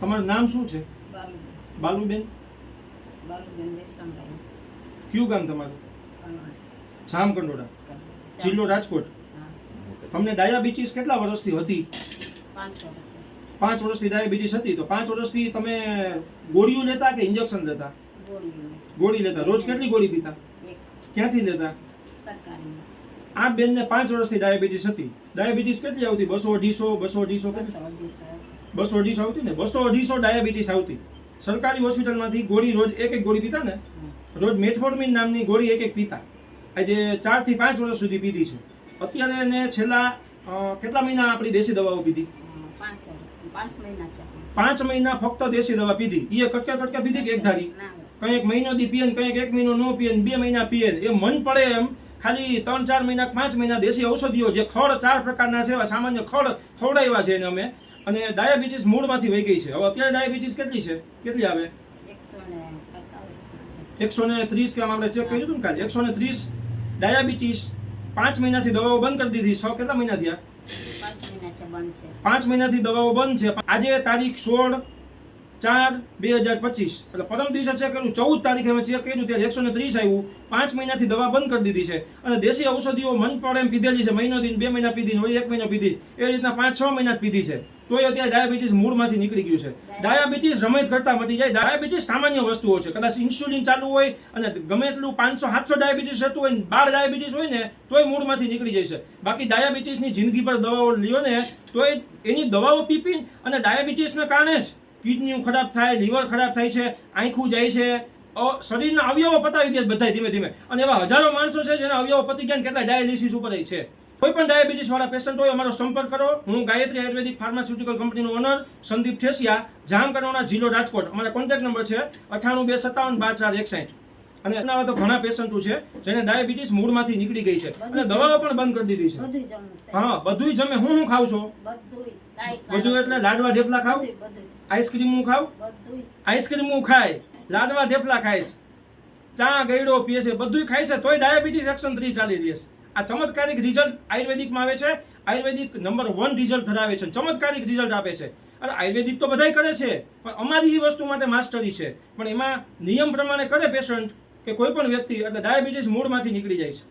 તમારું નામ શું છે? બાલુબેન. બાલુબેન. દેશરામભાઈ. કયું ગામ તમારું? જામકંડોળા, જિલ્લો રાજકોટ. તમને ડાયાબિટીસ કેટલા વર્ષથી હતી? 5 વર્ષથી ડાયાબિટીસ હતી. તો 5 વર્ષથી તમે ગોળીઓ લેતા કે ઇન્જેક્શન લેતા? ગોળી લેતા. રોજ કેટલી ગોળી પીતા? ક્યાંથી લેતા? આ બેનને 5 વર્ષથી ડાયાબિટીસ હતી. ડાયાબિટીસ કેટલી આવતી? 200-250 આવતી ને? 200-250 ડાયાબિટીસ આવતી. સરકારી હોસ્પિટલમાંથી ગોળી રોજ એક ગોળી પીતા ને, રોજ મેટફોર્મિન નામની ગોળી એક પીતા. આજે 4 થી 5 વર્ષ સુધી પીધી છે. અત્યારે એને છેલ્લા કેટલા મહિના આપણી દેશી દવાઓ પીધી? 5 મહિના ફક્ત દેશી દવા પીધી. એ કટકે પીધી કે એક ધારી? કંઈક મહિનો દી પીએ, કંઈક 1 મહિનો નો પીએ, 2 મહિના પીએ. એ મન પડે એમ ખાલી 3-4 મહિના 5 મહિના દેશી ઔષધિઓ, જે ખડ 4 પ્રકારના છે, સામાન્ય ખડ ખવડાવ્યા છે એને અમે. અને ડાયાબિટીસ મૂળમાંથી વહી ગઈ છે. હવે અત્યારે ડાયાબિટીસ કેટલી છે? કેટલી આવે? 130 કે આપણે ચેક કર્યું હતું ને કાલે. 130 ડાયાબિટીસ. 5 મહિનાથી દવાઓ બંધ કરી દીધી. 6 કેટલા મહિના થયા? 5 મહિનાથી દવાઓ બંધ છે. આજે તારીખ 16/4/2025, એટલે પરમ દિવસે ચેક કર્યું, 14 તારીખે અમે ચેક કર્યું ત્યારે 130 આવ્યું. 5 મહિનાથી દવા બંધ કરી દીધી છે. અને દેશી ઔષધિઓ મન પડે એમ પીધેલી છે. મહિનો દિન, 2 મહિના પીધી, વળી 1 મહિનો પીધી. એ રીતના 5-6 મહિના પીધી છે. તોય અત્યારે ડાયાબિટીસ મૂળમાંથી નીકળી ગયું છે. ડાયાબિટીસ રમત કરતા મટી જાય. ડાયાબિટીસ સામાન્ય વસ્તુઓ છે. કદાચ ઇન્સ્યુલિન ચાલુ હોય અને ગમે એટલું 500-700 ડાયાબિટીસ રહેતું હોય, 12 ડાયાબિટીસ હોય ને, તોય મૂળમાંથી નીકળી જાય છે. બાકી ડાયાબિટીસની જિંદગી પર દવાઓ લ્યો ને, તોય એની દવાઓ પી અને ડાયાબિટીસના કારણે જ કિડનીઓ ખરાબ થાય, લીવર ખરાબ થાય છે, આંખું જાય છે, શરીરના અવયવો પતાવી દે બધા ધીમે ધીમે. અને એવા હજારો માણસો છે જેના અવયવો પતી ગયા, કેટલા ડાયાલિસિસ ઉપર છે. કોઈ પણ ડાયાબિટીસ વાળા પેશન્ટ હોય, અમારો સંપર્ક કરો. હું ગાયત્રી આયુર્વેદિક ફાર્માસ્યુટિકલ કંપનીનો ઓનર સંદીપ ઠેસિયા, જામકંડોળા, જિલ્લો રાજકોટ. અમારા કોન્ટેક્ટ નંબર છે 9827512461. અને એના તો ઘણા પેશન્ટો છે જેને ડાયાબિટીસ મૂળમાંથી નીકળી ગઈ છે અને દવાઓ પણ બંધ કરી દીધી છે. હા, બધું જમે. હું ખાવ છો? બધું એટલે લાડવા ઢેપલા ખાવ, આઈસ્ક્રીમ ખાવ, આઈસ્ક્રીમ ખાય, લાડવા ઢેપલા ખાય, ચા ગયડો પીએ છે, બધું ખાય છે, તોય ડાયાબિટીસ 130 ચાલી રહી છે. આ ચમત્કારિક રિઝલ્ટ આયુર્વેદિકમાં આવે છે. આયુર્વેદિક નંબર 1 રિઝલ્ટ ધરાવે છે. ચમત્કારિક રિઝલ્ટ આપે છે. અને આયુર્વેદિક તો બધાય કરે છે, પણ અમારી એ વસ્તુ માટે માસ્ટરી છે. પણ એમાં નિયમ પ્રમાણે કરે પેશન્ટ કે કોઈ પણ વ્યક્તિ, એટલે ડાયાબિટીસ મૂળમાંથી નીકળી જાય છે.